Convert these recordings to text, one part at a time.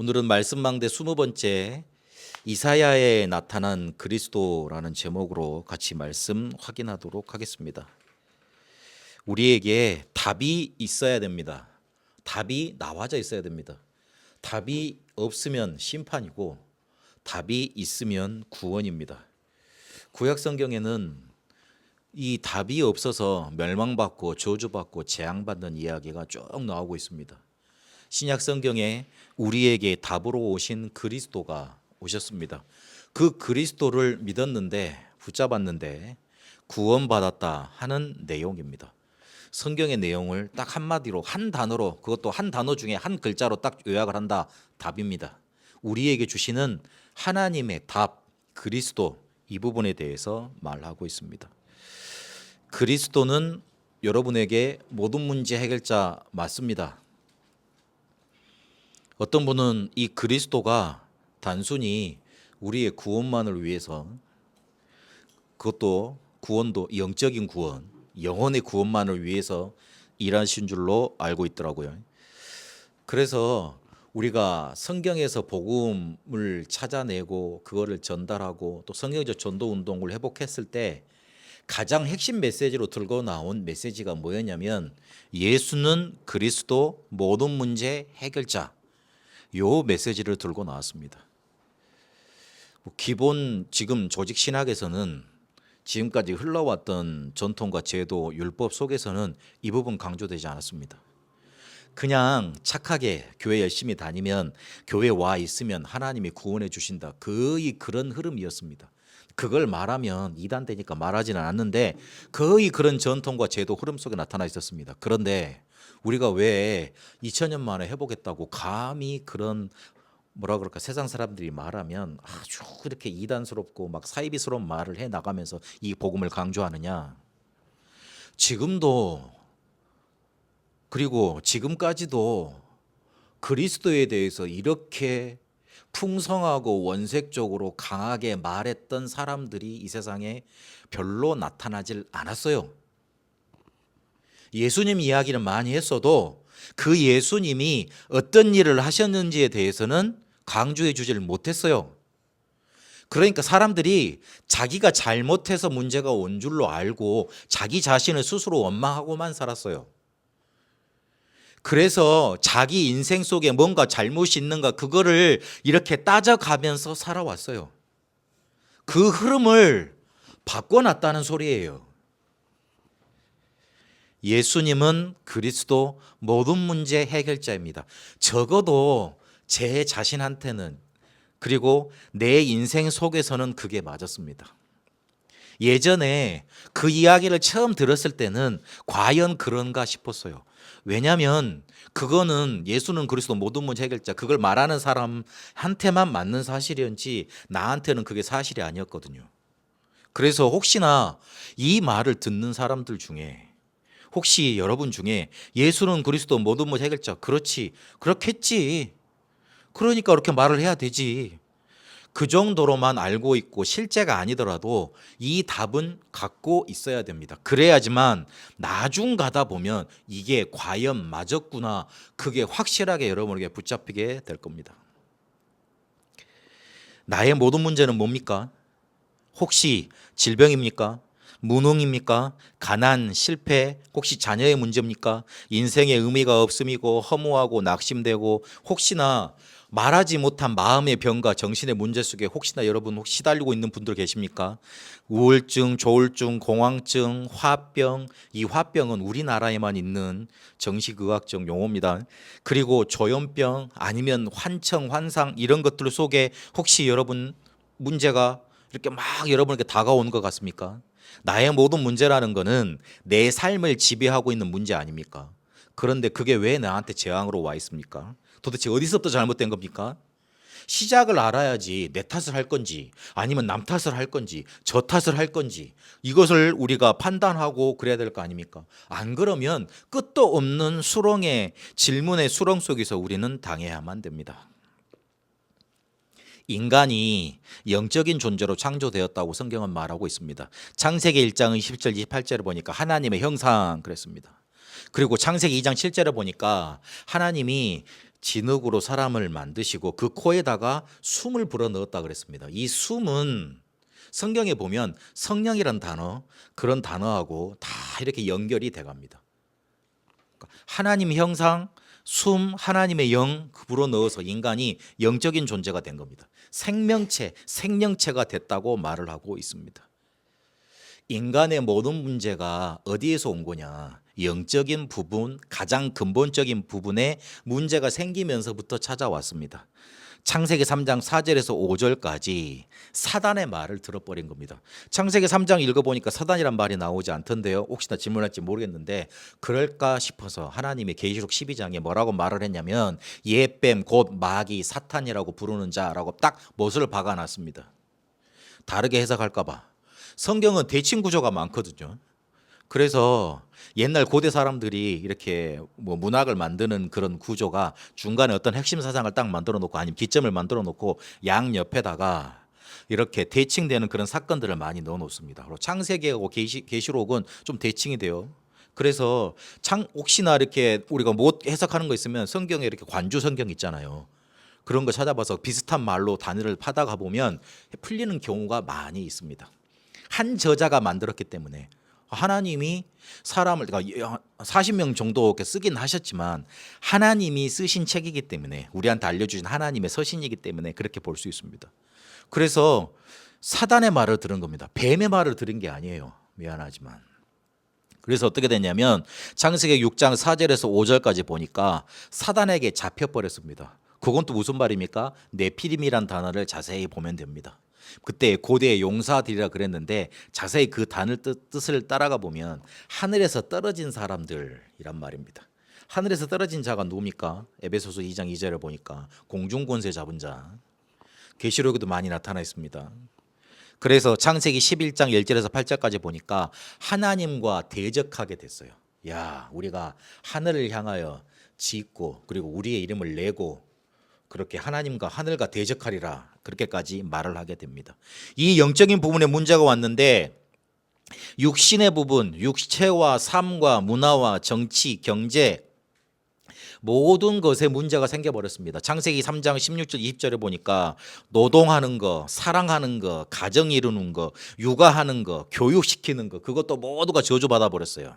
오늘은 말씀망대 20번째 이사야에 나타난 그리스도라는 제목으로 같이 말씀 확인하도록 하겠습니다. 우리에게 답이 있어야 됩니다. 답이 나와져 있어야 됩니다. 답이 없으면 심판이고 답이 있으면 구원입니다. 구약 성경에는 이 답이 없어서 멸망받고 저주받고 재앙받는 이야기가 쭉 나오고 있습니다. 신약 성경에 우리에게 답으로 오신 그리스도가 오셨습니다. 그 그리스도를 믿었는데 붙잡았는데 구원받았다 하는 내용입니다. 성경의 내용을 딱 한마디로 한 단어로, 그것도 한 단어 중에 한 글자로 딱 요약을 한다. 답입니다. 우리에게 주시는 하나님의 답, 그리스도, 이 부분에 대해서 말하고 있습니다. 그리스도는 여러분에게 모든 문제 해결자 맞습니다. 어떤 분은 이 그리스도가 단순히 우리의 구원만을 위해서, 그것도 구원도 영적인 구원, 영혼의 구원만을 위해서 일하신 줄로 알고 있더라고요. 그래서 우리가 성경에서 복음을 찾아내고 그거를 전달하고 또 성경적 전도 운동을 회복했을 때 가장 핵심 메시지로 들고 나온 메시지가 뭐였냐면 예수는 그리스도 모든 문제 해결자, 요 메시지를 들고 나왔습니다. 기본 지금 조직 신학에서는 지금까지 흘러왔던 전통과 제도, 율법 속에서는 이 부분 강조되지 않았습니다. 그냥 착하게 교회 열심히 다니면, 교회 와 있으면 하나님이 구원해 주신다, 거의 그런 흐름이었습니다. 그걸 말하면 이단되니까 말하지는 않는데 거의 그런 전통과 제도 흐름 속에 나타나 있었습니다. 그런데 우리가 왜 2000년 만에 회복했다고 감히 그런 뭐라 그럴까, 세상 사람들이 말하면 아주 그렇게 이단스럽고 막 사이비스러운 말을 해 나가면서 이 복음을 강조하느냐. 지금도, 그리고 지금까지도 그리스도에 대해서 이렇게 풍성하고 원색적으로 강하게 말했던 사람들이 이 세상에 별로 나타나질 않았어요. 예수님 이야기는 많이 했어도 그 예수님이 어떤 일을 하셨는지에 대해서는 강조해 주지를 못했어요. 그러니까 사람들이 자기가 잘못해서 문제가 온 줄로 알고 자기 자신을 스스로 원망하고만 살았어요. 그래서 자기 인생 속에 뭔가 잘못이 있는가, 그거를 이렇게 따져가면서 살아왔어요. 그 흐름을 바꿔놨다는 소리예요. 예수님은 그리스도 모든 문제 해결자입니다. 적어도 제 자신한테는, 그리고 내 인생 속에서는 그게 맞았습니다. 예전에 그 이야기를 처음 들었을 때는 과연 그런가 싶었어요. 왜냐하면 그거는 예수는 그리스도 모든 문제 해결자, 그걸 말하는 사람한테만 맞는 사실이었지 나한테는 그게 사실이 아니었거든요. 그래서 혹시나 이 말을 듣는 사람들 중에, 혹시 여러분 중에 예수는 그리스도 모든 문제 해결자, 그렇지, 그렇겠지, 그러니까 그렇게 말을 해야 되지, 그 정도로만 알고 있고 실제가 아니더라도 이 답은 갖고 있어야 됩니다. 그래야지만 나중 가다 보면 이게 과연 맞았구나, 그게 확실하게 여러분에게 붙잡히게 될 겁니다. 나의 모든 문제는 뭡니까? 혹시 질병입니까? 무능입니까? 가난, 실패, 혹시 자녀의 문제입니까? 인생의 의미가 없음이고 허무하고 낙심되고, 혹시나 말하지 못한 마음의 병과 정신의 문제 속에 혹시나 여러분 혹시 시달리고 있는 분들 계십니까? 우울증, 조울증, 공황증, 화병. 이 화병은 우리나라에만 있는 정식의학적 용어입니다. 그리고 조현병, 아니면 환청, 환상, 이런 것들 속에 혹시 여러분 문제가 이렇게 막 여러분에게 다가오는 것 같습니까? 나의 모든 문제라는 거는 내 삶을 지배하고 있는 문제 아닙니까? 그런데 그게 왜 나한테 재앙으로 와 있습니까? 도대체 어디서부터 잘못된 겁니까? 시작을 알아야지 내 탓을 할 건지 아니면 남 탓을 할 건지 저 탓을 할 건지 이것을 우리가 판단하고 그래야 될 거 아닙니까? 안 그러면 끝도 없는 수렁의 질문의 수렁 속에서 우리는 당해야만 됩니다. 인간이 영적인 존재로 창조되었다고 성경은 말하고 있습니다. 창세기 1장 20절 28절을 보니까 하나님의 형상 그랬습니다. 그리고 창세기 2장 7절을 보니까 하나님이 진흙으로 사람을 만드시고 그 코에다가 숨을 불어넣었다 그랬습니다. 이 숨은 성경에 보면 성령이란 단어, 그런 단어하고 다 이렇게 연결이 돼갑니다. 하나님 형상, 숨, 하나님의 영 불어넣어서 인간이 영적인 존재가 된 겁니다. 생명체, 생명체가 됐다고 말을 하고 있습니다. 인간의 모든 문제가 어디에서 온 거냐? 영적인 부분, 가장 근본적인 부분에 문제가 생기면서부터 찾아왔습니다. 창세기 3장 4절에서 5절까지 사단의 말을 들어버린 겁니다. 창세기 3장 읽어보니까 사단이란 말이 나오지 않던데요. 혹시나 질문할지 모르겠는데 그럴까 싶어서 하나님이 계시록 12장에 뭐라고 말을 했냐면 예뱀 곧 마귀 사탄이라고 부르는 자라고 딱 못을 박아놨습니다. 다르게 해석할까 봐. 성경은 대칭 구조가 많거든요. 그래서 옛날 고대 사람들이 이렇게 뭐 문학을 만드는 그런 구조가 중간에 어떤 핵심 사상을 딱 만들어 놓고 아니면 기점을 만들어 놓고 양 옆에다가 이렇게 대칭되는 그런 사건들을 많이 넣어 놓습니다. 그리고 창세기하고 계시록은 좀 대칭이 돼요. 그래서 혹시나 이렇게 우리가 못 해석하는 거 있으면 성경에 이렇게 관주 성경 있잖아요. 그런 거 찾아봐서 비슷한 말로 단어를 파다가 보면 풀리는 경우가 많이 있습니다. 한 저자가 만들었기 때문에 하나님이 사람을 40명 정도 이렇게 쓰긴 하셨지만 하나님이 쓰신 책이기 때문에 우리한테 알려주신 하나님의 서신이기 때문에 그렇게 볼 수 있습니다. 그래서 사단의 말을 들은 겁니다. 뱀의 말을 들은 게 아니에요. 미안하지만. 그래서 어떻게 됐냐면 창세기 6장 4절에서 5절까지 보니까 사단에게 잡혀버렸습니다. 그건 또 무슨 말입니까? 네피림이란 단어를 자세히 보면 됩니다. 그때 고대 용사들이라 그랬는데 자세히 그 단어 뜻을 따라가 보면 하늘에서 떨어진 사람들이란 말입니다. 하늘에서 떨어진 자가 누굽니까? 에베소서 2장 2절을 보니까 공중권세 잡은 자. 계시록에도 많이 나타나 있습니다. 그래서 창세기 11장 1절에서 8절까지 보니까 하나님과 대적하게 됐어요. 야, 우리가 하늘을 향하여 짓고 그리고 우리의 이름을 내고 그렇게 하나님과 하늘과 대적하리라 그렇게까지 말을 하게 됩니다. 이 영적인 부분에 문제가 왔는데 육신의 부분, 육체와 삶과 문화와 정치, 경제 모든 것에 문제가 생겨버렸습니다. 창세기 3장 16절 20절에 보니까 노동하는 거, 사랑하는 거, 가정 이루는 거, 육아하는 거, 교육시키는 거 그것도 모두가 저주받아 버렸어요.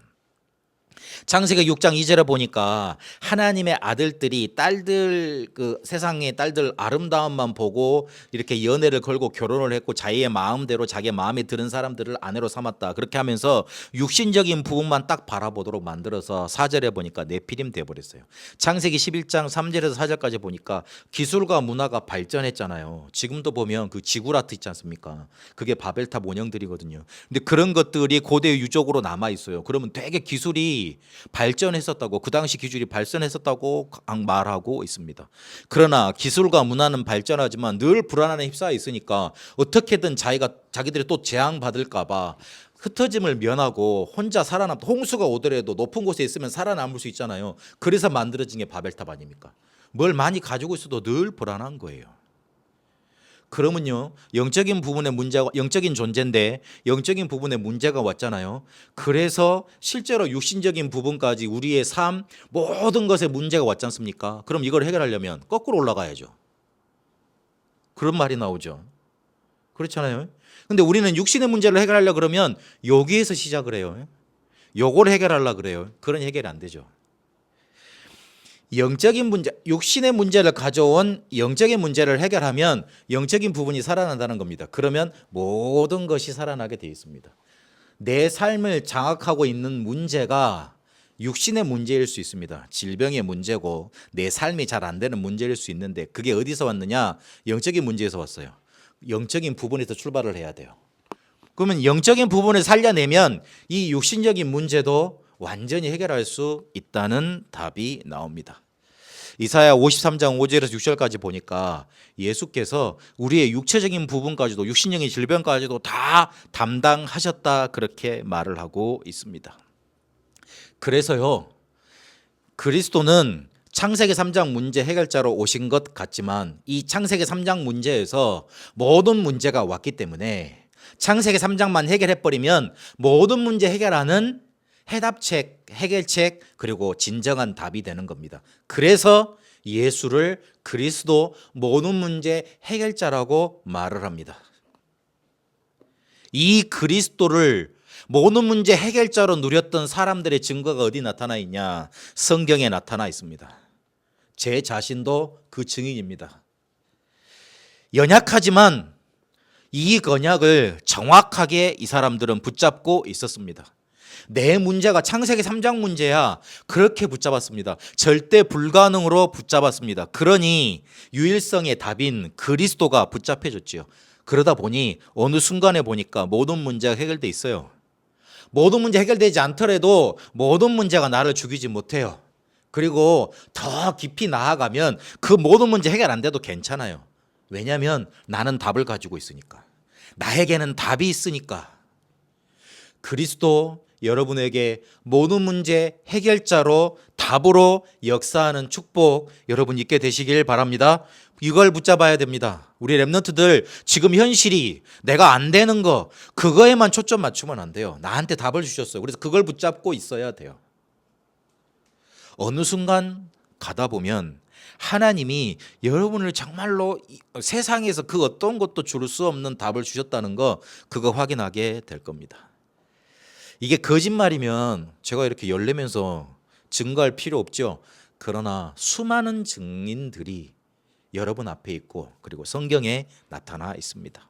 창세기 6장 2절에 보니까 하나님의 아들들이 딸들 그 세상의 딸들 아름다움만 보고 이렇게 연애를 걸고 결혼을 했고 자기의 마음대로 자기의 마음에 드는 사람들을 아내로 삼았다. 그렇게 하면서 육신적인 부분만 딱 바라보도록 만들어서 4절에 보니까 네피림 돼버렸어요. 창세기 11장 3절에서 4절까지 보니까 기술과 문화가 발전했잖아요. 지금도 보면 그 지구라트 있지 않습니까? 그게 바벨탑 원형들이거든요. 근데 그런 것들이 고대 유적으로 남아 있어요. 그러면 되게 기술이 발전했었다고 그 당시 기술이 발전했었다고 말하고 있습니다. 그러나 기술과 문화는 발전하지만 늘 불안함에 휩싸여 있으니까 어떻게든 자기들이 또 재앙받을까 봐 흩어짐을 면하고 혼자 살아남다. 홍수가 오더라도 높은 곳에 있으면 살아남을 수 있잖아요. 그래서 만들어진 게 바벨탑 아닙니까? 뭘 많이 가지고 있어도 늘 불안한 거예요. 그러면요, 영적인 부분에 문제가, 영적인 존재인데 영적인 부분에 문제가 왔잖아요. 그래서 실제로 육신적인 부분까지 우리의 삶 모든 것에 문제가 왔지 않습니까? 그럼 이걸 해결하려면 거꾸로 올라가야죠. 그런 말이 나오죠. 그렇잖아요. 근데 우리는 육신의 문제를 해결하려고 그러면 여기에서 시작을 해요. 요걸 해결하려고 그래요. 그런 해결이 안 되죠. 영적인 문제, 육신의 문제를 가져온 영적인 문제를 해결하면 영적인 부분이 살아난다는 겁니다. 그러면 모든 것이 살아나게 되어 있습니다. 내 삶을 장악하고 있는 문제가 육신의 문제일 수 있습니다. 질병의 문제고 내 삶이 잘 안 되는 문제일 수 있는데 그게 어디서 왔느냐? 영적인 문제에서 왔어요. 영적인 부분에서 출발을 해야 돼요. 그러면 영적인 부분을 살려내면 이 육신적인 문제도 완전히 해결할 수 있다는 답이 나옵니다. 이사야 53장 5절에서 6절까지 보니까 예수께서 우리의 육체적인 부분까지도 육신적인 질병까지도 다 담당하셨다 그렇게 말을 하고 있습니다. 그래서요, 그리스도는 창세기 3장 문제 해결자로 오신 것 같지만 이 창세기 3장 문제에서 모든 문제가 왔기 때문에 창세기 3장만 해결해버리면 모든 문제 해결하는 해답책, 해결책 그리고 진정한 답이 되는 겁니다. 그래서 예수를 그리스도 모든 문제 해결자라고 말을 합니다. 이 그리스도를 모든 문제 해결자로 누렸던 사람들의 증거가 어디 나타나 있냐? 성경에 나타나 있습니다. 제 자신도 그 증인입니다. 연약하지만 이 언약을 정확하게 이 사람들은 붙잡고 있었습니다. 내 문제가 창세기 3장 문제야. 그렇게 붙잡았습니다. 절대 불가능으로 붙잡았습니다. 그러니 유일성의 답인 그리스도가 붙잡혀졌지요. 그러다 보니 어느 순간에 보니까 모든 문제가 해결돼 있어요. 모든 문제 해결되지 않더라도 모든 문제가 나를 죽이지 못해요. 그리고 더 깊이 나아가면 그 모든 문제 해결 안 돼도 괜찮아요. 왜냐하면 나는 답을 가지고 있으니까. 나에게는 답이 있으니까. 그리스도 여러분에게 모든 문제 해결자로 답으로 역사하는 축복 여러분 있게 되시길 바랍니다. 이걸 붙잡아야 됩니다. 우리 랩런트들 지금 현실이 내가 안 되는 거 그거에만 초점 맞추면 안 돼요. 나한테 답을 주셨어요. 그래서 그걸 붙잡고 있어야 돼요. 어느 순간 가다 보면 하나님이 여러분을 정말로 세상에서 그 어떤 것도 줄 수 없는 답을 주셨다는 거 그거 확인하게 될 겁니다. 이게 거짓말이면 제가 이렇게 열내면서 증거할 필요 없죠. 그러나 수많은 증인들이 여러분 앞에 있고 그리고 성경에 나타나 있습니다.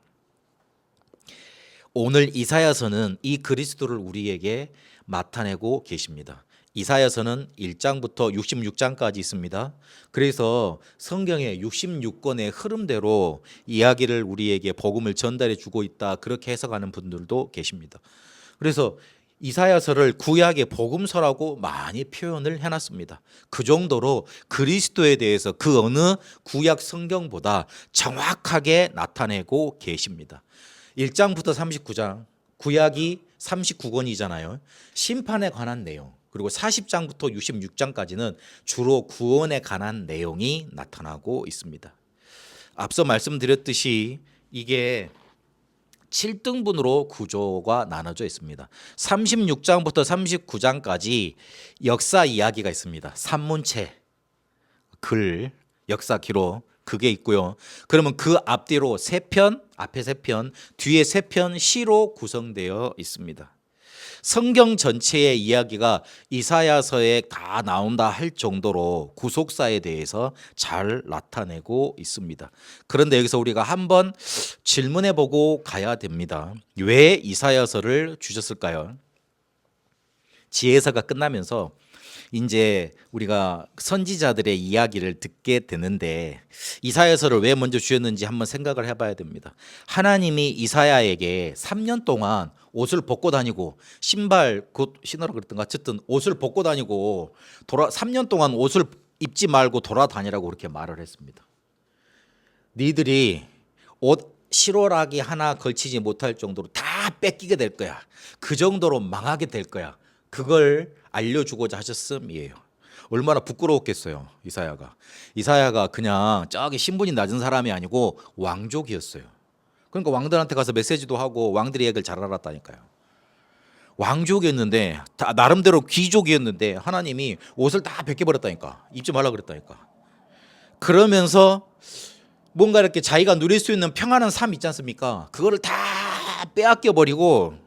오늘 이사야서는 이 그리스도를 우리에게 나타내고 계십니다. 이사야서는 1장부터 66장까지 있습니다. 그래서 성경의 66권의 흐름대로 이야기를 우리에게 복음을 전달해 주고 있다 그렇게 해석하는 분들도 계십니다. 그래서 이사야서를 구약의 복음서라고 많이 표현을 해놨습니다. 그 정도로 그리스도에 대해서 그 어느 구약 성경보다 정확하게 나타내고 계십니다. 1장부터 39장, 구약이 39권이잖아요. 심판에 관한 내용, 그리고 40장부터 66장까지는 주로 구원에 관한 내용이 나타나고 있습니다. 앞서 말씀드렸듯이 이게 7등분으로 구조가 나눠져 있습니다. 36장부터 39장까지 역사 이야기가 있습니다. 산문체, 글, 역사 기록 그게 있고요. 그러면 그 앞뒤로 3편, 앞에 3편, 뒤에 3편 시로 구성되어 있습니다. 성경 전체의 이야기가 이사야서에 다 나온다 할 정도로 구속사에 대해서 잘 나타내고 있습니다. 그런데 여기서 우리가 한번 질문해 보고 가야 됩니다. 왜 이사야서를 주셨을까요? 지혜서가 끝나면서 이제 우리가 선지자들의 이야기를 듣게 되는데 이사야서를 왜 먼저 주셨는지 한번 생각을 해봐야 됩니다. 하나님이 이사야에게 3년 동안 옷을 벗고 다니고 신발 곧 신으라 그랬던가 어쨌든 옷을 벗고 다니고 3년 동안 옷을 입지 말고 돌아다니라고 그렇게 말을 했습니다. 니들이 옷 실오라기 하나 걸치지 못할 정도로 다 뺏기게 될 거야. 그 정도로 망하게 될 거야. 그걸 알려주고자 하셨음이에요. 얼마나 부끄러웠겠어요. 이사야가 그냥 저기 신분이 낮은 사람이 아니고 왕족이었어요. 그러니까 왕들한테 가서 메시지도 하고 왕들의 얘기를 잘 알았다니까요. 왕족이었는데 나름대로 귀족이었는데 하나님이 옷을 다 벗겨버렸다니까. 입지 말라 그랬다니까. 그러면서 뭔가 이렇게 자기가 누릴 수 있는 평안한 삶 있지 않습니까? 그거를 다 빼앗겨 버리고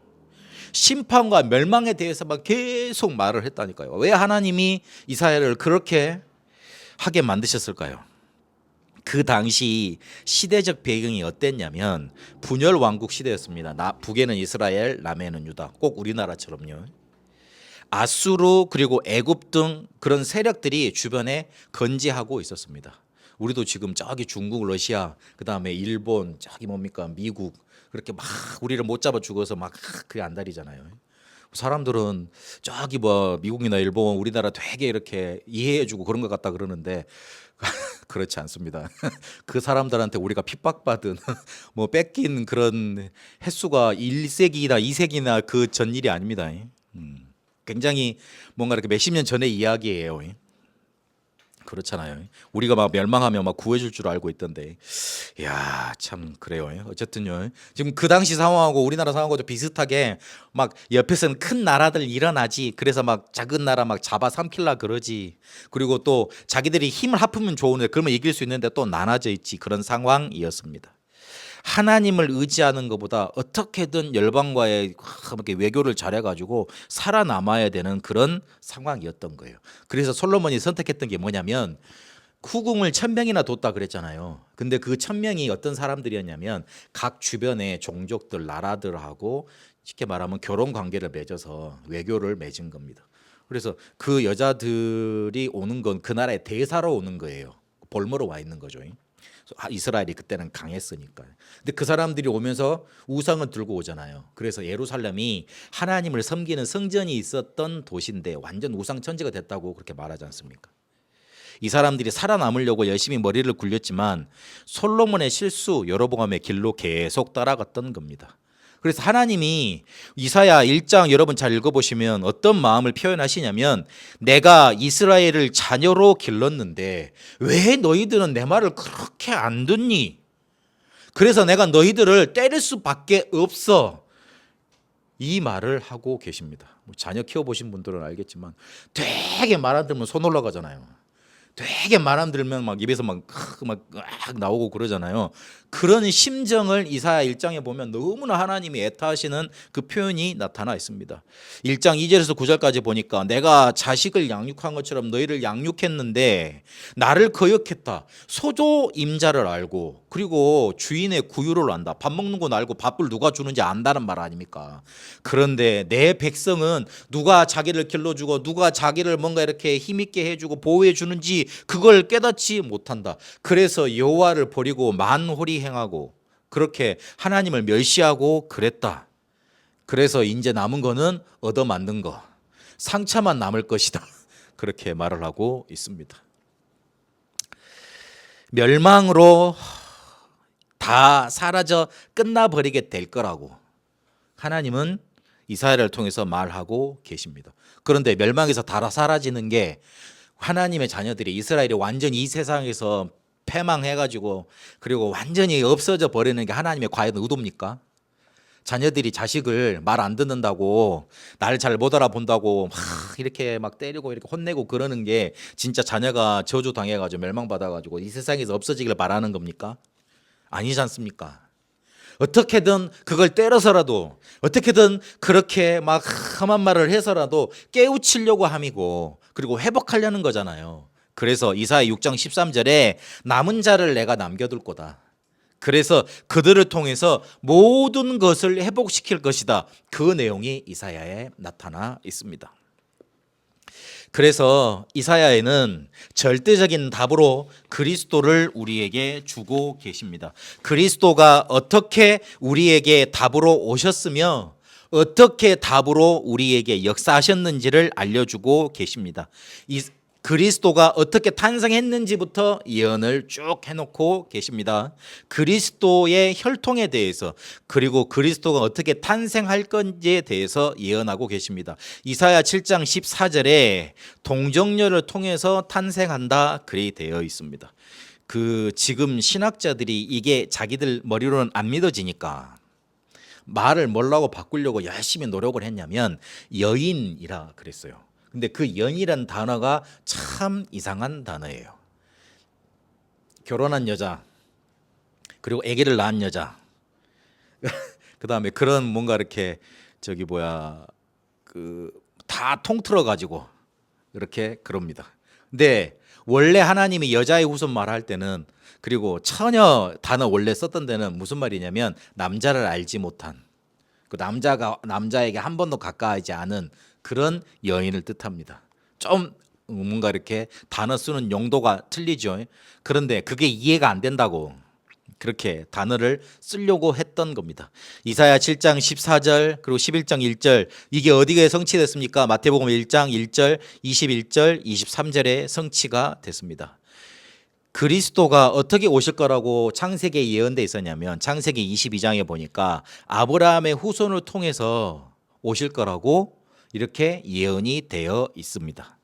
심판과 멸망에 대해서 막 계속 말을 했다니까요. 왜 하나님이 이사야를 그렇게 하게 만드셨을까요? 그 당시 시대적 배경이 어땠냐면 분열 왕국 시대였습니다. 북에는 이스라엘, 남에는 유다. 꼭 우리나라처럼요. 아수르 그리고 애굽 등 그런 세력들이 주변에 건재하고 있었습니다. 우리도 지금 저기 중국, 러시아, 그다음에 일본, 저기 뭡니까 미국 그렇게 막 우리를 못 잡아 죽어서 막 그게 안달이잖아요. 사람들은 저기 뭐 미국이나 일본, 우리나라 되게 이렇게 이해해주고 그런 것 같다 그러는데 그렇지 않습니다. 그 사람들한테 우리가 핍박받은 뭐 뺏긴 그런 횟수가 1세기나 2세기나 그 전일이 아닙니다. 굉장히 뭔가 이렇게 몇십 년 전의 이야기예요. 그렇잖아요. 우리가 막 멸망하면 막 구해줄 줄 알고 있던데, 야, 참 그래요. 어쨌든요, 지금 그 당시 상황하고 우리나라 상황하고 비슷하게 막 옆에서는 큰 나라들 일어나지, 그래서 막 작은 나라 막 잡아 삼킬라 그러지. 그리고 또 자기들이 힘을 합하면 좋은데 그러면 이길 수 있는데 또 나눠져 있지, 그런 상황이었습니다. 하나님을 의지하는 것보다 어떻게든 열방과의 이렇게 외교를 잘해가지고 살아남아야 되는 그런 상황이었던 거예요. 그래서 솔로몬이 선택했던 게 뭐냐면, 후궁을 1,000명이나 뒀다 그랬잖아요. 근데 그 1,000명이 어떤 사람들이었냐면 각 주변의 종족들, 나라들하고 쉽게 말하면 결혼 관계를 맺어서 외교를 맺은 겁니다. 그래서 그 여자들이 오는 건 그 나라의 대사로 오는 거예요. 볼모로 와 있는 거죠. 이스라엘이 그때는 강했으니까. 근데 그 사람들이 오면서 우상을 들고 오잖아요. 그래서 예루살렘이 하나님을 섬기는 성전이 있었던 도시인데 완전 우상 천지가 됐다고 그렇게 말하지 않습니까? 이 사람들이 살아남으려고 열심히 머리를 굴렸지만 솔로몬의 실수, 여로보암의 길로 계속 따라갔던 겁니다. 그래서 하나님이 이사야 1장 여러분 잘 읽어보시면 어떤 마음을 표현하시냐면, 내가 이스라엘을 자녀로 길렀는데 왜 너희들은 내 말을 그렇게 안 듣니? 그래서 내가 너희들을 때릴 수밖에 없어. 이 말을 하고 계십니다. 자녀 키워보신 분들은 알겠지만 되게 말 안 들으면 손 올라가잖아요. 되게 말 안 들으면 막 입에서 막 나오고 그러잖아요. 그런 심정을 이사야 1장에 보면 너무나 하나님이 애타하시는 그 표현이 나타나 있습니다. 1장 2절에서 9절까지 보니까, 내가 자식을 양육한 것처럼 너희를 양육했는데 나를 거역했다. 소조 임자를 알고 그리고 주인의 구유를 안다. 밥 먹는 건 알고 밥을 누가 주는지 안다는 말 아닙니까? 그런데 내 백성은 누가 자기를 길러주고 누가 자기를 뭔가 이렇게 힘있게 해주고 보호해 주는지 그걸 깨닫지 못한다. 그래서 여호와를 버리고 만홀히 행하고 그렇게 하나님을 멸시하고 그랬다. 그래서 이제 남은 거는 얻어맞는 거, 상처만 남을 것이다. 그렇게 말을 하고 있습니다. 멸망으로 다 사라져 끝나버리게 될 거라고 하나님은 이사야를 통해서 말하고 계십니다. 그런데 멸망에서 다 사라지는 게 하나님의 자녀들이, 이스라엘이 완전히 이 세상에서 패망해가지고 그리고 완전히 없어져 버리는 게 하나님의 과연 의도입니까? 자녀들이 자식을 말 안 듣는다고, 날 잘 못 알아본다고 막 이렇게 막 때리고 이렇게 혼내고 그러는 게 진짜 자녀가 저주 당해가지고 멸망받아가지고 이 세상에서 없어지기를 바라는 겁니까? 아니지 않습니까? 어떻게든 그걸 때려서라도, 어떻게든 그렇게 막 험한 말을 해서라도 깨우치려고 함이고 그리고 회복하려는 거잖아요. 그래서 이사야 6장 13절에 남은 자를 내가 남겨둘 거다. 그래서 그들을 통해서 모든 것을 회복시킬 것이다. 그 내용이 이사야에 나타나 있습니다. 그래서 이사야에는 절대적인 답으로 그리스도를 우리에게 주고 계십니다. 그리스도가 어떻게 우리에게 답으로 오셨으며 어떻게 답으로 우리에게 역사하셨는지를 알려주고 계십니다. 그리스도가 어떻게 탄생했는지부터 예언을 쭉 해놓고 계십니다. 그리스도의 혈통에 대해서, 그리고 그리스도가 어떻게 탄생할 건지에 대해서 예언하고 계십니다. 이사야 7장 14절에 동정녀를 통해서 탄생한다 그리 되어 있습니다. 지금 신학자들이 이게 자기들 머리로는 안 믿어지니까 말을 뭐라고 바꾸려고 열심히 노력을 했냐면 여인이라 그랬어요. 근데 그 연이란 단어가 참 이상한 단어예요. 결혼한 여자, 그리고 아기를 낳은 여자, 그 다음에 그런 뭔가 이렇게 다 통틀어 가지고 이렇게 그럽니다. 근데 원래 하나님이 여자의 후손 말할 때는, 그리고 처녀 단어 원래 썼던 데는 무슨 말이냐면 남자를 알지 못한, 그 남자에게 한 번도 가까이지 않은 그런 여인을 뜻합니다. 좀 뭔가 이렇게 단어 쓰는 용도가 틀리죠. 그런데 그게 이해가 안 된다고 그렇게 단어를 쓰려고 했던 겁니다. 이사야 7장 14절 그리고 11장 1절, 이게 어디에 성취됐습니까? 마태복음 1장 1절, 21절, 23절에 성취가 됐습니다. 그리스도가 어떻게 오실 거라고 창세기에 예언돼 있었냐면, 창세기 22장에 보니까 아브라함의 후손을 통해서 오실 거라고 이렇게 예언이 되어 있습니다.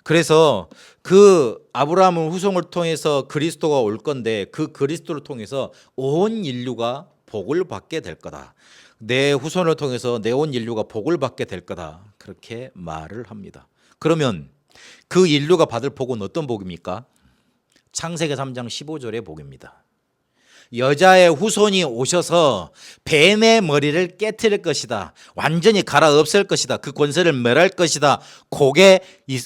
그래서 그 아브라함의 후손을 통해서 그리스도가 올 건데 그 그리스도를 통해서 온 인류가 복을 받게 될 거다. 내 후손을 통해서 내 온 인류가 복을 받게 될 거다. 그렇게 말을 합니다. 그러면 그 인류가 받을 복은 어떤 복입니까? 창세기 3장 15절의 복입니다. 여자의 후손이 오셔서 뱀의 머리를 깨트릴 것이다. 완전히 갈아엎을 것이다. 그 권세를 멸할 것이다. 그게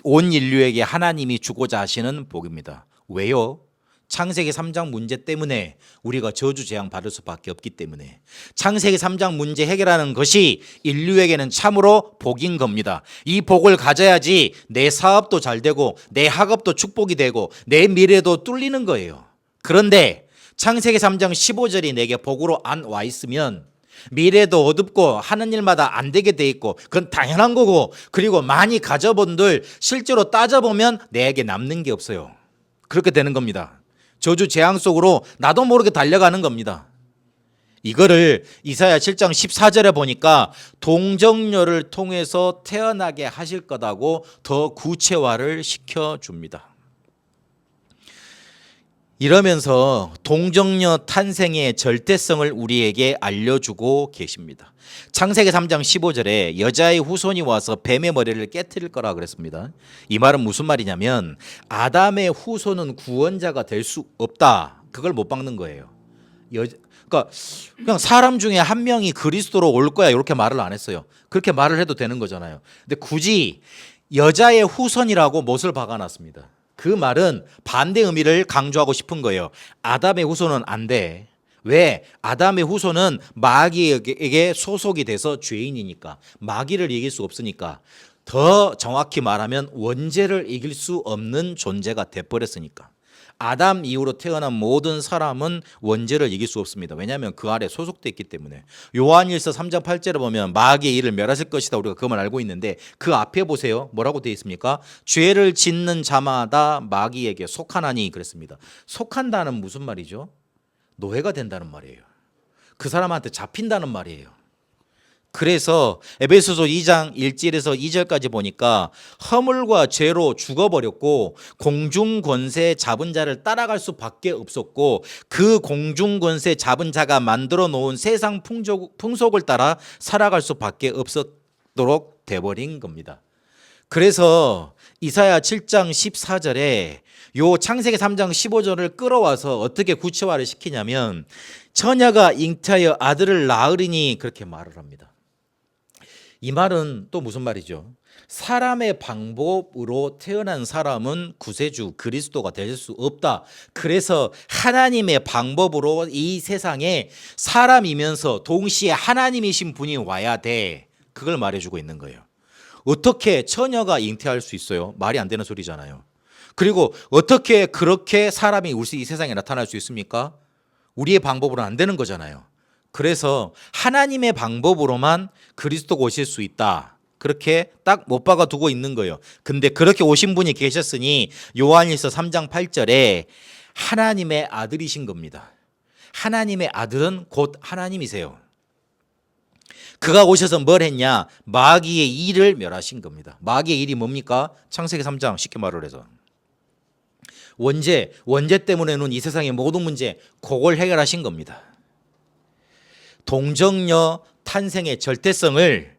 온 인류에게 하나님이 주고자 하시는 복입니다. 왜요? 창세기 3장 문제 때문에 우리가 저주 재앙 받을 수밖에 없기 때문에 창세기 3장 문제 해결하는 것이 인류에게는 참으로 복인 겁니다. 이 복을 가져야지 내 사업도 잘 되고 내 학업도 축복이 되고 내 미래도 뚫리는 거예요. 그런데 창세기 3장 15절이 내게 복으로 안 와 있으면 미래도 어둡고 하는 일마다 안 되게 돼 있고 그건 당연한 거고 그리고 많이 가져본들 실제로 따져보면 내게 남는 게 없어요. 그렇게 되는 겁니다. 저주 재앙 속으로 나도 모르게 달려가는 겁니다. 이거를 이사야 7장 14절에 보니까 동정녀를 통해서 태어나게 하실 거다고 더 구체화를 시켜줍니다. 이러면서 동정녀 탄생의 절대성을 우리에게 알려주고 계십니다. 창세기 3장 15절에 여자의 후손이 와서 뱀의 머리를 깨트릴 거라 그랬습니다. 이 말은 무슨 말이냐면 아담의 후손은 구원자가 될 수 없다. 그걸 못 박는 거예요. 그러니까 그냥 사람 중에 한 명이 그리스도로 올 거야 이렇게 말을 안 했어요. 그렇게 말을 해도 되는 거잖아요. 근데 굳이 여자의 후손이라고 못을 박아놨습니다. 그 말은 반대 의미를 강조하고 싶은 거예요. 아담의 후손은 안 돼. 왜? 아담의 후손은 마귀에게 소속이 돼서 죄인이니까 마귀를 이길 수 없으니까 더 정확히 말하면 원죄를 이길 수 없는 존재가 돼버렸으니까 아담 이후로 태어난 모든 사람은 원죄를 이길 수 없습니다. 왜냐하면 그 아래 소속돼 있기 때문에. 요한일서 3장 8절에 보면 마귀의 일을 멸하실 것이다 우리가 그만 알고 있는데 그 앞에 보세요. 뭐라고 되어 있습니까? 죄를 짓는 자마다 마귀에게 속하나니 그랬습니다. 속한다는 무슨 말이죠? 노예가 된다는 말이에요. 그 사람한테 잡힌다는 말이에요. 그래서 에베소서 2장 1절에서 2절까지 보니까 허물과 죄로 죽어버렸고 공중권세 잡은 자를 따라갈 수밖에 없었고 그 공중권세 잡은 자가 만들어 놓은 세상 풍속을 따라 살아갈 수밖에 없도록 돼버린 겁니다. 그래서 이사야 7장 14절에 요 창세기 3장 15절을 끌어와서 어떻게 구체화를 시키냐면 처녀가 잉태하여 아들을 낳으리니 그렇게 말을 합니다. 이 말은 또 무슨 말이죠? 사람의 방법으로 태어난 사람은 구세주 그리스도가 될 수 없다. 그래서 하나님의 방법으로 이 세상에 사람이면서 동시에 하나님이신 분이 와야 돼. 그걸 말해주고 있는 거예요. 어떻게 처녀가 잉태할 수 있어요? 말이 안 되는 소리잖아요. 그리고 어떻게 그렇게 사람이 이 세상에 나타날 수 있습니까? 우리의 방법으로는 안 되는 거잖아요. 그래서 하나님의 방법으로만 그리스도가 오실 수 있다. 그렇게 딱 못 박아 두고 있는 거예요. 근데 그렇게 오신 분이 계셨으니 요한일서 3장 8절에 하나님의 아들이신 겁니다. 하나님의 아들은 곧 하나님이세요. 그가 오셔서 뭘 했냐? 마귀의 일을 멸하신 겁니다. 마귀의 일이 뭡니까? 창세기 3장 쉽게 말을 해서 원죄 때문에는 이 세상의 모든 문제 그걸 해결하신 겁니다. 동정녀 탄생의 절대성을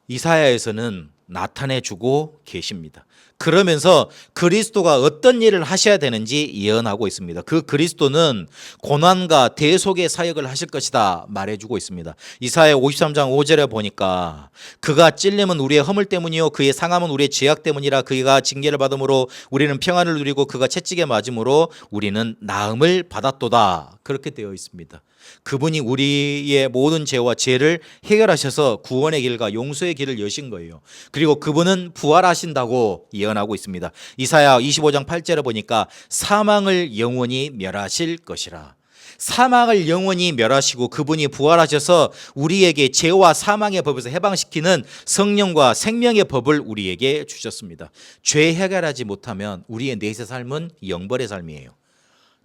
이사야에서는 나타내주고 계십니다. 그러면서 그리스도가 어떤 일을 하셔야 되는지 예언하고 있습니다. 그 그리스도는 고난과 대속의 사역을 하실 것이다 말해주고 있습니다. 이사야 53장 5절에 보니까 그가 찔림은 우리의 허물 때문이요 그의 상함은 우리의 죄악 때문이라 그가 징계를 받음으로 우리는 평안을 누리고 그가 채찍에 맞음으로 우리는 나음을 받았도다. 그렇게 되어 있습니다. 그분이 우리의 모든 죄와 죄를 해결하셔서 구원의 길과 용서의 길을 여신 거예요. 그리고 그분은 부활하신다고 예언하고 있습니다. 이사야 25장 8절에 보니까 사망을 영원히 멸하실 것이라. 사망을 영원히 멸하시고 그분이 부활하셔서 우리에게 죄와 사망의 법에서 해방시키는 성령과 생명의 법을 우리에게 주셨습니다. 죄 해결하지 못하면 우리의 내세 삶은 영벌의 삶이에요.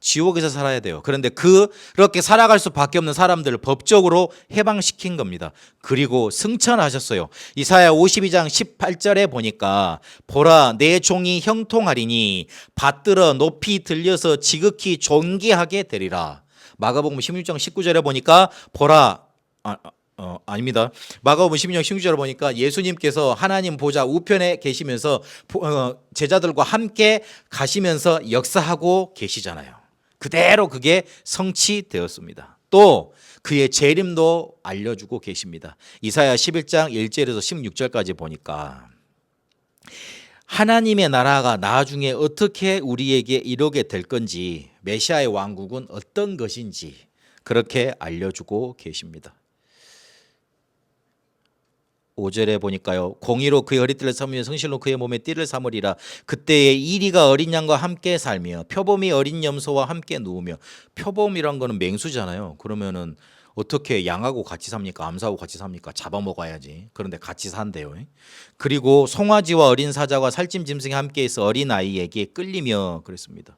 지옥에서 살아야 돼요. 그런데 그렇게 살아갈 수밖에 없는 사람들을 법적으로 해방시킨 겁니다. 그리고 승천하셨어요. 이사야 52장 18절에 보니까 보라 내 종이 형통하리니 받들어 높이 들려서 지극히 존귀하게 되리라. 마가복음 16장 19절에 보니까 보라 아닙니다. 마가복음 16장 16절에 보니까 예수님께서 하나님 보좌 우편에 계시면서 제자들과 함께 가시면서 역사하고 계시잖아요. 그대로 그게 성취되었습니다. 또 그의 재림도 알려주고 계십니다. 이사야 11장 1절에서 16절까지 보니까 하나님의 나라가 나중에 어떻게 우리에게 이루게 될 건지, 메시아의 왕국은 어떤 것인지 그렇게 알려주고 계십니다. 5절에 보니까요. 공의로 그의 허리띠를 삼으며 성실로 그의 몸에 띠를 삼으리라. 그때에 이리가 어린 양과 함께 살며 표범이 어린 염소와 함께 누우며. 표범이란 거는 맹수잖아요. 그러면은 어떻게 양하고 같이 삽니까? 암사하고 같이 삽니까? 잡아먹어야지. 그런데 같이 산대요. 그리고 송아지와 어린 사자와 살찜 짐승이 함께해서 어린 아이에게 끌리며 그랬습니다.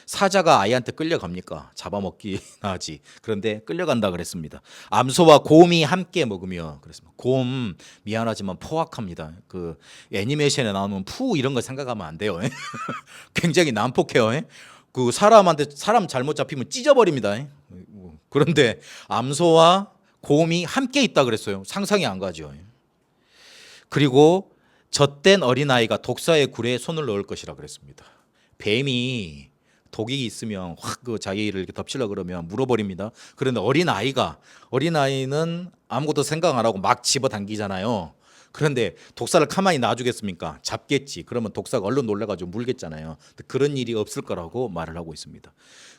사자가 아이한테 끌려갑니까? 잡아먹기 나지. 그런데 끌려간다 그랬습니다. 암소와 곰이 함께 먹으며 그랬습니다. 곰 미안하지만 포악합니다. 그 애니메이션에 나오는 푸 이런 거 생각하면 안 돼요. 굉장히 난폭해요. 그 사람한테 사람 잘못 잡히면 찢어버립니다. 그런데 암소와 곰이 함께 있다 그랬어요. 상상이 안 가죠. 그리고 젖된 어린아이가 독사의 굴에 손을 넣을 것이라 그랬습니다. 뱀이 독이 있으면 확 그 자기를 이렇게 덮치려 그러면 물어버립니다. 그런데 어린아이는 아무것도 생각 안 하고 막 집어당기잖아요. 그런데 독사를 가만히 놔주겠습니까? 잡겠지. 그러면 독사가 얼른 놀라가지고 물겠잖아요. 그런 일이 없을 거라고 말을 하고 있습니다.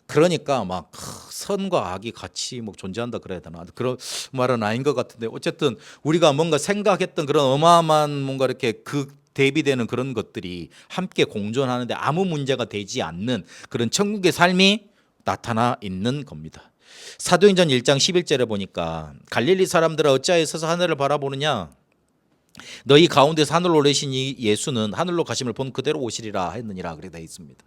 그러니까 막 선과 악이 같이 뭐 존재한다 그래야 되나? 그런 말은 아닌 것 같은데 어쨌든 우리가 뭔가 생각했던 그런 어마어마한 뭔가 이렇게 대비되는 그런 것들이 함께 공존하는데 아무 문제가 되지 않는 그런 천국의 삶이 나타나 있는 겁니다. 사도행전 1장 11절에 보니까 갈릴리 사람들아 어찌하여 서서 하늘을 바라보느냐 너희 가운데서 하늘로 오르신 이 예수는 하늘로 가심을 본 그대로 오시리라 했느니라 그렇게 되어 있습니다.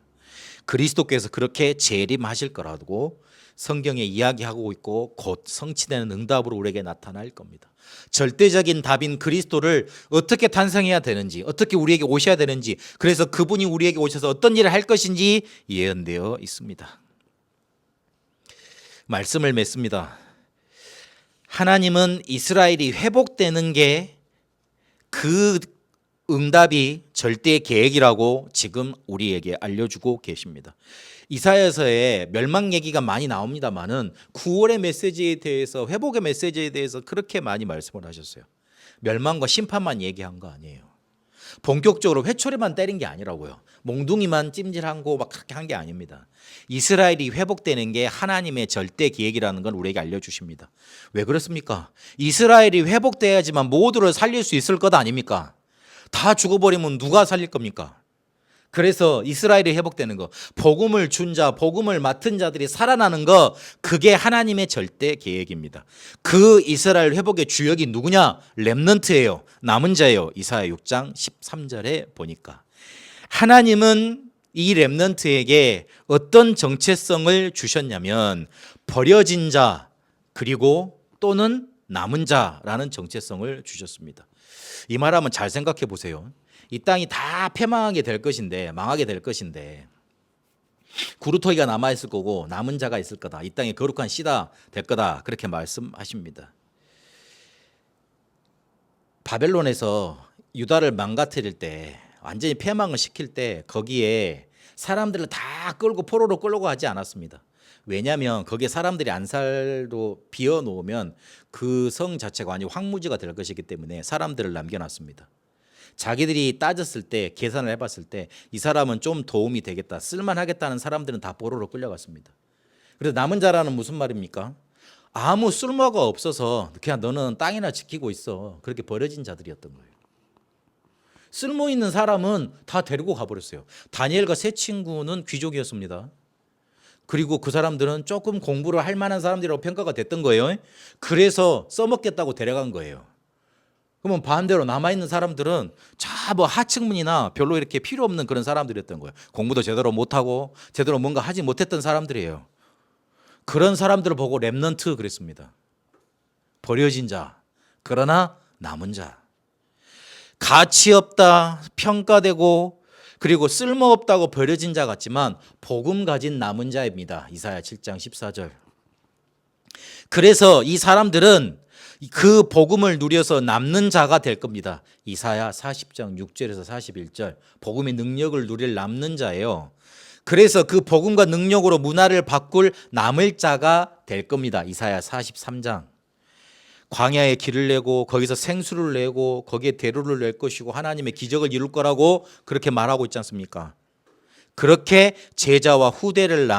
그리스도께서 그렇게 재림하실 거라고 성경에 이야기하고 있고 곧 성취되는 응답으로 우리에게 나타날 겁니다. 절대적인 답인 그리스도를 어떻게 탄생해야 되는지, 어떻게 우리에게 오셔야 되는지, 그래서 그분이 우리에게 오셔서 어떤 일을 할 것인지 예언되어 있습니다. 말씀을 맺습니다. 하나님은 이스라엘이 회복되는 게 그 응답이 절대 계획이라고 지금 우리에게 알려주고 계십니다. 이사야서에 멸망 얘기가 많이 나옵니다만은 구원의 메시지에 대해서, 회복의 메시지에 대해서 그렇게 많이 말씀을 하셨어요. 멸망과 심판만 얘기한 거 아니에요. 본격적으로 회초리만 때린 게 아니라고요. 몽둥이만 찜질하고 막 그렇게 한 게 아닙니다. 이스라엘이 회복되는 게 하나님의 절대 계획이라는 건 우리에게 알려주십니다. 왜 그렇습니까? 이스라엘이 회복돼야지만 모두를 살릴 수 있을 것 아닙니까? 다 죽어버리면 누가 살릴 겁니까? 그래서 이스라엘이 회복되는 거, 복음을 준 자, 복음을 맡은 자들이 살아나는 거, 그게 하나님의 절대 계획입니다. 그 이스라엘 회복의 주역이 누구냐? 렘넌트예요. 남은 자예요. 이사야 6장 13절에 보니까 하나님은 이 렘넌트에게 어떤 정체성을 주셨냐면 버려진 자 그리고 또는 남은 자라는 정체성을 주셨습니다. 이 말하면 잘 생각해 보세요. 이 땅이 다 패망하게 될 것인데, 망하게 될 것인데 구루터기가 남아있을 거고 남은 자가 있을 거다. 이 땅에 거룩한 씨다 될 거다. 그렇게 말씀하십니다. 바벨론에서 유다를 망가뜨릴 때, 완전히 패망을 시킬 때 거기에 사람들을 다 끌고 포로로 끌고 가지 않았습니다. 왜냐하면 거기에 사람들이 안 살도 비워놓으면 그 성 자체가 완전히 황무지가 될 것이기 때문에 사람들을 남겨놨습니다. 자기들이 따졌을 때, 계산을 해봤을 때 이 사람은 좀 도움이 되겠다, 쓸만하겠다는 사람들은 다 포로로 끌려갔습니다. 그래서 남은 자라는 무슨 말입니까? 아무 쓸모가 없어서 그냥 너는 땅이나 지키고 있어, 그렇게 버려진 자들이었던 거예요. 쓸모 있는 사람은 다 데리고 가버렸어요. 다니엘과 세 친구는 귀족이었습니다. 그리고 그 사람들은 조금 공부를 할 만한 사람들이라고 평가가 됐던 거예요. 그래서 써먹겠다고 데려간 거예요. 그런데 남은 자는 다 버려진 거예요. 6장 13절에 보니까 하나님은 이스라엘이 회복되는 게 그 응답이 절대 계획이라고 그러면 반대로 남아있는 사람들은 뭐 하층민이나 별로 이렇게 필요 없는 그런 사람들이었던 거예요. 공부도 제대로 못하고 제대로 뭔가 하지 못했던 사람들이에요. 그런 사람들을 보고 렘넌트 그랬습니다. 버려진 자, 그러나 남은 자. 가치 없다, 평가되고 그리고 쓸모없다고 버려진 자 같지만 복음 가진 남은 자입니다. 이사야 7장 14절. 그래서 이 사람들은 그 복음을 누려서 남는 자가 될 겁니다. 이사야 40장 6절에서 41절. 복음의 능력을 누릴 남는 자예요. 그래서 그 복음과 능력으로 문화를 바꿀 남을 자가 될 겁니다. 이사야 43장. 광야에 길을 내고 거기서 생수를 내고 거기에 대로를 낼 것이고 하나님의 기적을 이룰 거라고 그렇게 말하고 있지 않습니까? 그렇게 제자와 후대를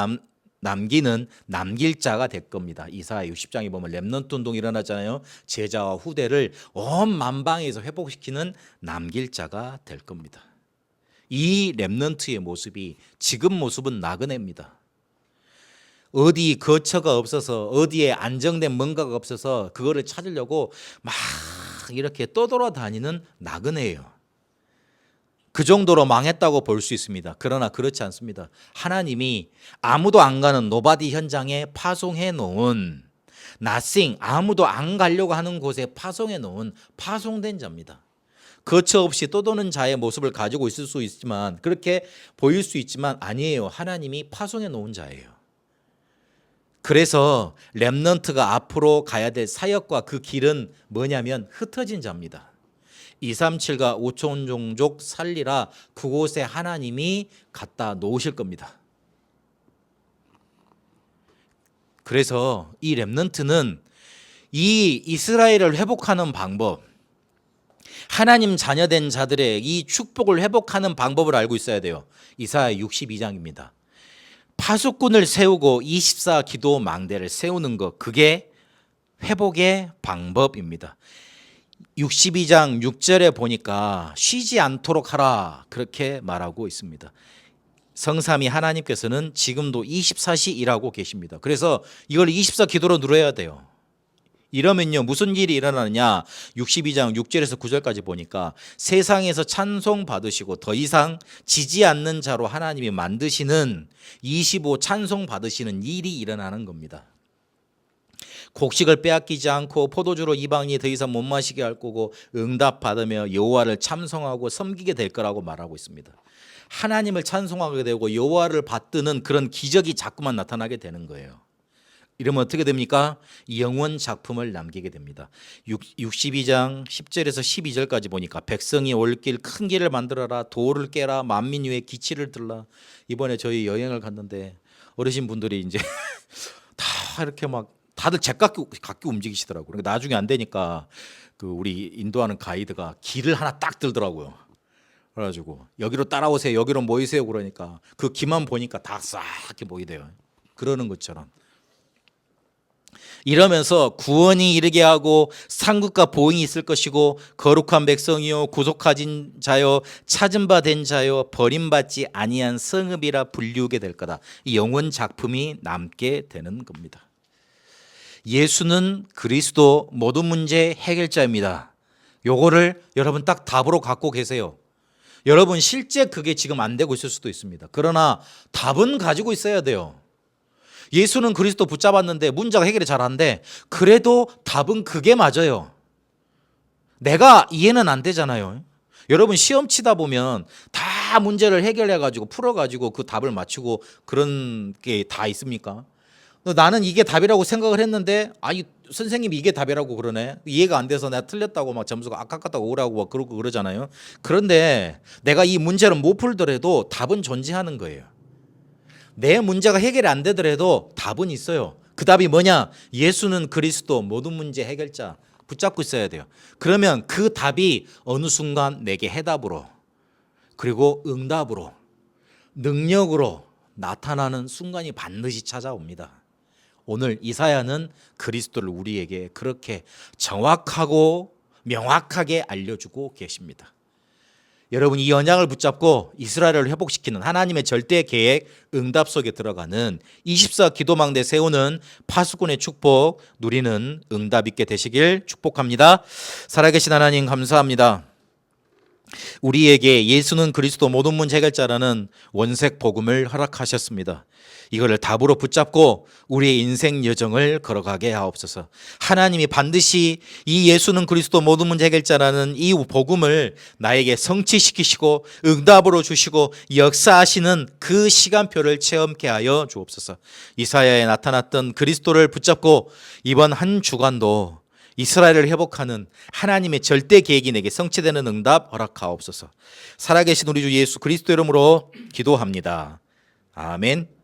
남길 자가 될 겁니다. 이사야 60장에 보면 렘넌트 운동이 일어나잖아요. 제자와 후대를 온 만방에서 회복시키는 남길 자가 될 겁니다. 이 렘넌트의 모습이 지금 모습은 나그네입니다. 어디 거처가 없어서 어디에 안정된 뭔가가 없어서 그거를 찾으려고 막 이렇게 떠돌아다니는 나그네예요. 그 정도로 망했다고 볼 수 있습니다. 그러나 그렇지 않습니다. 하나님이 아무도 안 가는 노바디 현장에 파송해 놓은 nothing, 아무도 안 가려고 하는 곳에 파송해 놓은 파송된 자입니다. 거처 없이 떠도는 자의 모습을 가지고 있을 수 있지만 그렇게 보일 수 있지만 아니에요. 하나님이 파송해 놓은 자예요. 그래서 렘넌트가 앞으로 가야 될 사역과 그 길은 뭐냐면 흩어진 자입니다. 237과 5천 종족 살리라 그곳에 하나님이 갖다 놓으실 겁니다. 그래서 이 렘넌트는 이 이스라엘을 회복하는 방법, 하나님 자녀된 자들의 이 축복을 회복하는 방법을 알고 있어야 돼요. 이사야 62장입니다. 파수꾼을 세우고 24 기도 망대를 세우는 것, 그게 회복의 방법입니다. 62장 6절에 보니까 쉬지 않도록 하라 그렇게 말하고 있습니다. 성삼위 하나님께서는 지금도 24시 일하고 계십니다. 그래서 이걸 24 기도로 누려야 돼요. 이러면요 무슨 일이 일어나느냐, 62장 6절에서 9절까지 보니까 세상에서 찬송 받으시고 더 이상 지지 않는 자로 하나님이 만드시는 25 찬송 받으시는 일이 일어나는 겁니다. 곡식을 빼앗기지 않고 포도주로 이방인이 더 이상 못 마시게 할 거고 응답받으며 여호와를 참송하고 섬기게 될 거라고 말하고 있습니다. 하나님을 찬송하게 되고 여호와를 받드는 그런 기적이 자꾸만 나타나게 되는 거예요. 이러면 어떻게 됩니까? 영원 작품을 남기게 됩니다. 62장 10절에서 12절까지 보니까 백성이 올 길 큰 길을 만들어라, 도를 깨라, 만민 위에 기치를 들라. 이번에 저희 여행을 갔는데 어르신분들이 이제 다 이렇게 막 다들 제각기 움직이시더라고요. 그러니까 나중에 안 되니까 그 우리 인도하는 가이드가 길을 하나 딱 들더라고요. 그래가지고 여기로 따라오세요, 여기로 모이세요 그러니까 그 길만 보니까 다 싹 이렇게 모이대요. 그러는 것처럼. 이러면서 구원이 이르게 하고 상급과 보응이 있을 것이고 거룩한 백성이요 구속하진 자요 찾은 바 된 자요 버림받지 아니한 성읍이라 불리우게 될 거다. 이 영원 작품이 남게 되는 겁니다. 예수는 그리스도 모든 문제 해결자입니다. 요거를 여러분 딱 답으로 갖고 계세요. 여러분 실제 그게 지금 안 되고 있을 수도 있습니다. 그러나 답은 가지고 있어야 돼요. 예수는 그리스도 붙잡았는데 문제가 해결이 잘 안 돼. 그래도 답은 그게 맞아요. 내가 이해는 안 되잖아요. 여러분 시험 치다 보면 다 문제를 해결해 가지고 풀어 가지고 그 답을 맞추고 그런 게 다 있습니까? 나는 이게 답이라고 생각을 했는데 아니 선생님이 이게 답이라고 그러네. 이해가 안 돼서 내가 틀렸다고 막 점수가 아깝다고 오라고 막 그러고 그러잖아요. 그런데 내가 이 문제를 못 풀더라도 답은 존재하는 거예요. 내 문제가 해결이 안 되더라도 답은 있어요. 그 답이 뭐냐? 예수는 그리스도 모든 문제 해결자 붙잡고 있어야 돼요. 그러면 그 답이 어느 순간 내게 해답으로 그리고 응답으로 능력으로 나타나는 순간이 반드시 찾아옵니다. 오늘 이사야는 그리스도를 우리에게 그렇게 정확하고 명확하게 알려주고 계십니다. 여러분 이 언약을 붙잡고 이스라엘을 회복시키는 하나님의 절대 계획 응답 속에 들어가는 24 기도망대 세우는 파수꾼의 축복 누리는 응답 있게 되시길 축복합니다. 살아계신 하나님 감사합니다. 우리에게 예수는 그리스도 모든 문제 해결자라는 원색 복음을 허락하셨습니다. 이거를 답으로 붙잡고 우리의 인생 여정을 걸어가게 하옵소서. 하나님이 반드시 이 예수는 그리스도 모든 문제 해결자라는 이 복음을 나에게 성취시키시고 응답으로 주시고 역사하시는 그 시간표를 체험케 하여 주옵소서. 이사야에 나타났던 그리스도를 붙잡고 이번 한 주간도 이스라엘을 회복하는 하나님의 절대 계획이 내게 성취되는 응답 허락하옵소서. 살아계신 우리 주 예수 그리스도 이름으로 기도합니다. 아멘.